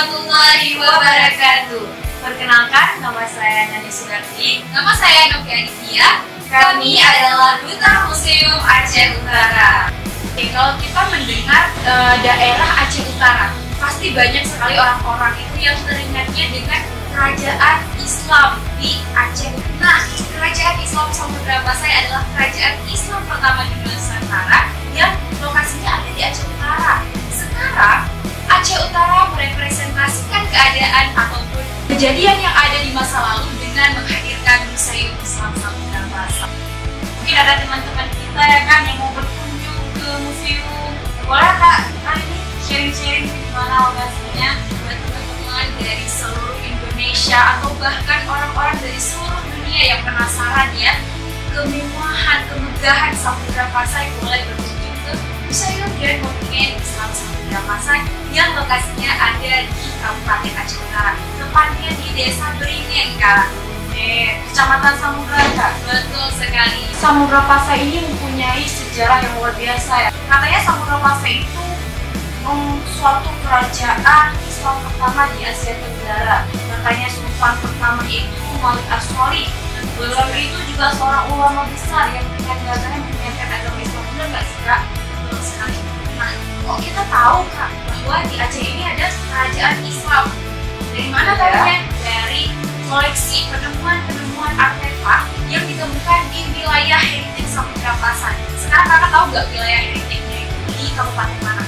warahmatullahi wabarakatuh. Perkenalkan, nama saya Nani Sudarti. Nama saya Novia Aditya. Kami adalah Duta Museum Aceh Utara. Oke, kalau kita mendengar daerah Aceh Utara, pasti banyak sekali orang-orang itu yang teringatnya dengan kerajaan Islam di Aceh. Nah, kerajaan Islam Samudra Pasai adalah kerajaan Islam pertama di Nusantara yang lokasinya ada di Aceh Utara. Sekarang, Aceh Utara merepresentasikan keadaan ataupun kejadian yang ada di masa lalu dengan menghadirkan Museum Islam Samudra Pasai. Mungkin ada teman-teman kita ya kan yang mau berkunjung ke museum. Boleh Kak, ini sharing-sharing di mana lokasinya buat teman-teman dari seluruh Indonesia atau bahkan orang-orang dari seluruh dunia yang penasaran ya kemewahan, kemegahan Samudra Pasai, boleh berkunjung ke Museum Grand Monument Islam Samudra Pasai yang lokasinya ada di Kabupaten Aceh Utara, tepatnya di Desa Beringin, Kak. Kecamatan Samudra, Kak. Betul sekali. Samudra Pasai ini mempunyai sejarah yang luar biasa ya. Katanya Samudra Pasai itu suatu kerajaan Islam pertama di Asia Tenggara. Katanya sultan pertama itu Malik Asy'ari. Belum itu juga seorang ulama besar yang dengan gagahnya menyiarkan agama Islam. Benar nggak sih, Kak? Betul sekali. Nah, kok kita tahu Kak bahwa di Aceh ini ada kerajaan Islam? Dari mana tahunya? Dari koleksi penemuan artefak yang ditemukan di wilayah heritage Samudra Pasai. Sekarang Kakak tahu nggak wilayah heritage-nya itu di kabupaten mana?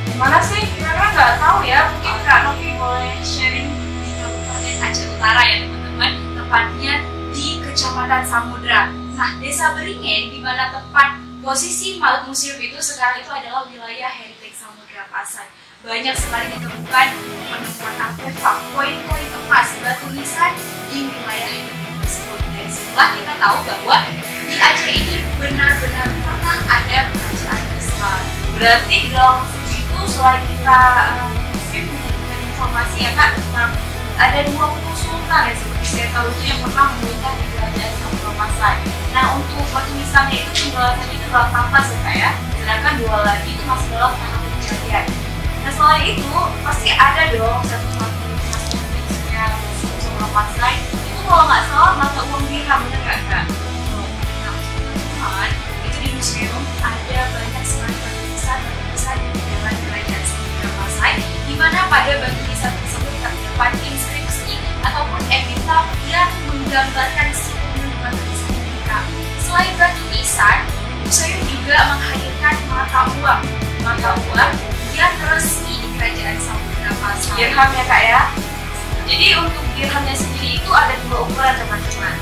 Gimana sih? Karena nggak tahu ya. Mungkin Kak Novi boleh sharing. Di Kabupaten Aceh Utara ya teman-teman, tepatnya di Kecamatan Samudra. Nah, Desa Beringin di mana tempat posisi Maut Museum itu sekarang itu adalah wilayah heritage Samudra Pasai. Banyak sekali ditemukan penemuan artefak, koin-koin emas, batu nisan di wilayah heritage tersebut. Dan setelah kita tahu bahwa di Aceh ini benar-benar pernah ada kerajaan Islam. Berarti di dalam museum itu selain kita museum memberikan informasi ya Kak tentang ada 20 sultan ya seperti saya tahu itu yang pernah memerintah di kerajaan Samudra Pasai. Nah untuk batu nisannya itu penjelasannya itu dalam kampas ya Kak ya. Sedangkan 2 lagi itu masih dalam tahap pencarian. Nah selain itu pasti ada dong satu-satu misalnya museum Samudra Pasai itu kalau nggak salah mata uang dirham, bener nggak Kak? Nah, teman-teman, itu di museum ada banyak sekali batu nisan di dalam kerajaan Samudra Pasai, di mana pada batu nisan tersebut terdapat inskripsi ataupun epitaf yang menggambarkan simbol batu nisan mereka. Selain batu nisan, museum juga menghadirkan mata uang yang resmi di kerajaan Samudra Pasai. Dirham ya Kak ya. Jadi untuk dirhamnya sendiri itu ada 2 ukuran teman-teman.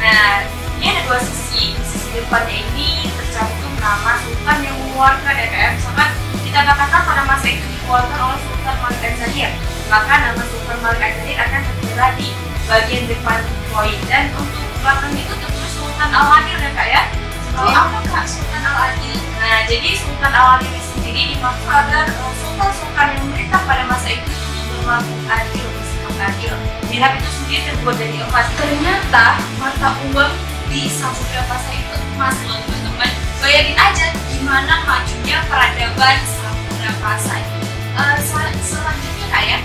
Nah ini ada 2 sisi. Di sisi depannya ini tercantum nama sultan yang mengeluarkan ya Kak ya. Misalkan kita katakan pada masa itu dikeluarkan oleh Sultan Malik Az-Zahir, maka nama Sultan Malik Az-Zahir akan tertera di bagian depan koin. Dan untuk belakang itu tertulis Sultan Al-Adil ya Kak ya. Kalau apa Kak Sultan Al-Adil? Nah jadi Sultan Al-Adil ini sendiri dimaksud agar sultan-sultan yang memerintah pada masa itu berlaku adil, bersikap adil. Dirham itu sendiri terbuat dari emas. Ternyata mata uang di Samudra Pasai itu emas loh teman-teman. Bayangin aja gimana majunya peradaban Samudra Pasai. Selanjutnya Kak ya,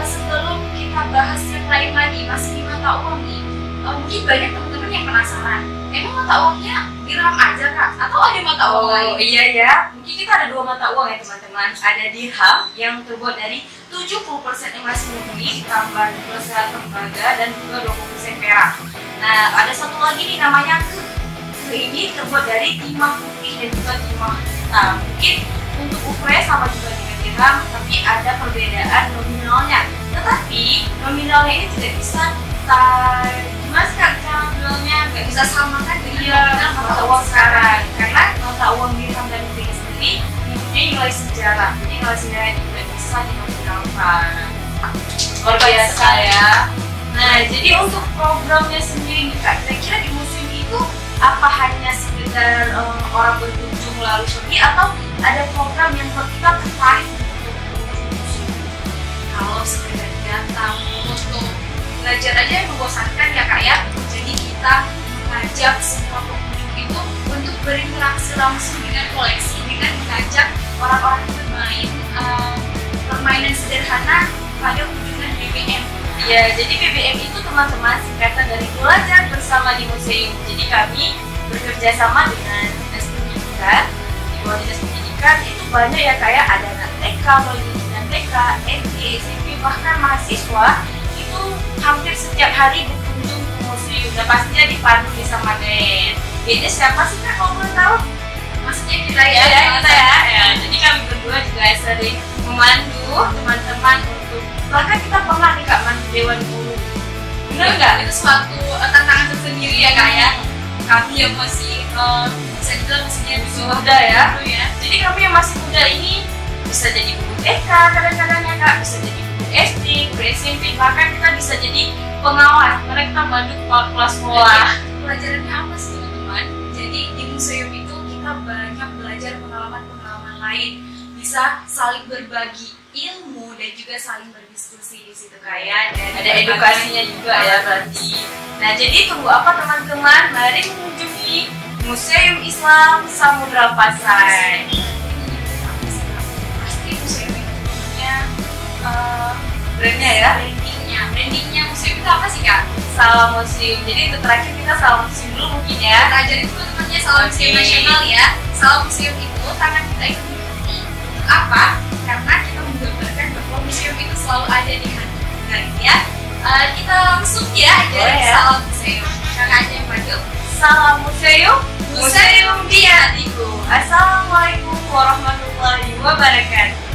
sebelum kita bahas yang lain lagi masih di mata uang nih, mungkin banyak teman-teman yang penasaran. Emang mata uangnya dirham aja Kak? Atau ada mata uang lain? Iya ya, mungkin kita ada 2 mata uang ya teman-teman. Ada dirham yang terbuat dari 70% emas murni ditambah 12% tembaga dan juga 20% perak. Nah ada satu lagi nih namanya ke. Ke ini terbuat dari timah putih dan juga timah hitam. Mungkin untuk ukurannya sama juga dengan dirham, tapi ada perbedaan nominalnya. Tetapi nominalnya ini tidak bisa kita gimana Kak cara bilangnya, nggak bisa samakan dengan mata uang sekarang. Karena mata uang dirham dan rupiah sendiri mempunyai nilai sejarah. Jadi nilai sejarah itu tidak bisa dinominalkan. Luar biasa ya. Nah jadi untuk programnya sendiri nih Kak, kira-kira di museum itu apa hanya sekedar orang berkunjung lalu pergi atau ada program yang kita tertarik untuk berkunjung museum? Kalau sekedar datang untuk belajar aja yang membosankan ya Kak ya. Jadi kita mengajak semua pengunjung itu untuk berinteraksi langsung dengan koleksi, dengan mengajak orang-orang bermain permainan sederhana sederhana pada kunjungan BBM. Ya, jadi BBM itu teman-teman singkatan dari belajar bersama di museum. Jadi kami bekerja sama dengan dinas pendidikan. Di bawah dinas pendidikan itu banyak ya, kayak ada anak TK, mulai TK, SD, SMP, bahkan mahasiswa itu hampir setiap hari berkunjung ke museum. Dan pastinya dipandu sama Den. Dennya siapa sih Kak kalau boleh tahu? Maksudnya kita ya, Ya. Jadi kami berdua juga sering memandu teman-teman untuk, bahkan kita pernah nih Kak mandu Dewan Guru. Benar nggak? Itu suatu tantangan tersendiri ya Kak ya. Kami yang masih bisa dibilang masih muda ya. Jadi kami yang masih muda ini bisa jadi guru TK kadang-kadang ya Kak, bisa jadi guru SD, guru SMP, bahkan kita bisa jadi pengawas. Karena kita mandu kepala sekolah. Pelajarannya apa sih teman-teman? Jadi di museum itu kita banyak belajar pengalaman-pengalaman lain, bisa saling berbagi ilmu dan juga saling berdiskusi di situ kayak ada edukasinya juga ya berarti. Nah, jadi tunggu apa teman-teman? Mari mengunjungi Museum Islam Samudra Pasai. Pasti museum itu punya brandnya ya? Brandingnya museum itu apa sih Kak? Salam Museum. Jadi untuk terakhir kita salam museum dulu mungkin ya. Kita ajarin teman-temannya salam museum nasional ya. Salam museum itu tangan kita itu berhenti. Untuk apa? Karena kita menggambarkan bahwa museum itu selalu ada di hati kita ya. Kita langsung ya ajarin salam museum. Kakak aja yang maju. Salam Museum, Museum di hatiku. Assalamualaikum warahmatullahi wabarakatuh.